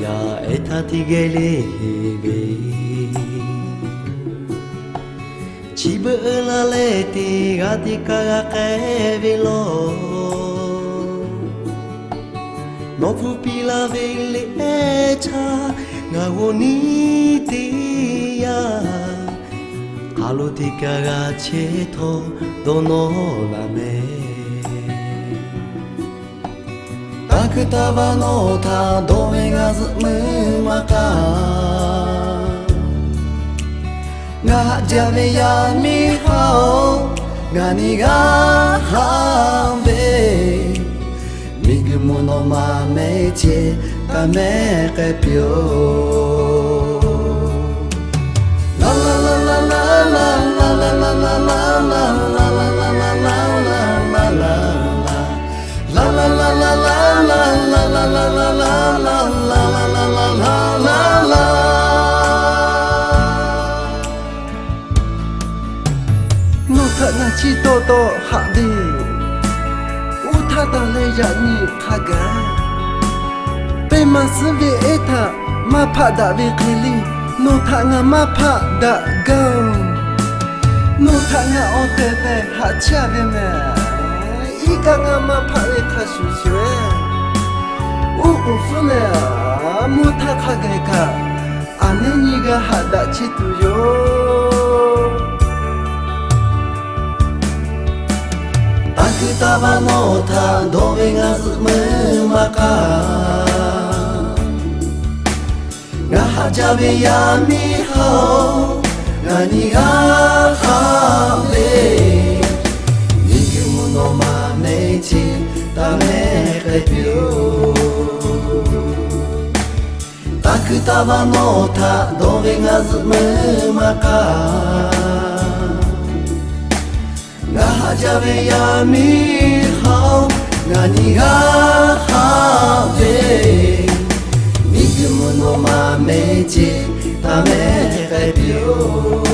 ya etati gelebe Chiba la leti gati kaga kevilo No pupila vele echa ngawoni tia Kalu tika ga cheto dono lame Takutaba no ta dome ga zumu maka Nga jame ya mi hao Ngani ga hambe Migumu no ma me che ta me ke pyo La la la la la la la la la la la la la la la la la la la La la la la la la la la la la la la la la la la la No ta na chi to to ha di U ta da le ya ni kha ga Pe ma su ve eta ma pa da ve khili No ta nga ma pa da go No ta nga o te te ha cha ve me Ika nga ma pa le kha shu shwe U fu ne mu ta kha ga ka Ane ni ga ha da chi tu yo Takutaba no ta dome ga zumu maka Nga hajabe ya mi hao Ngani ga hambe Migumu no ma me chi ta me ke pyo Takutaba no ta dome ga zumu maka Nga hajabe ya mi hao Ngani ga hambe Migumu no ma me chi ta me ke pyo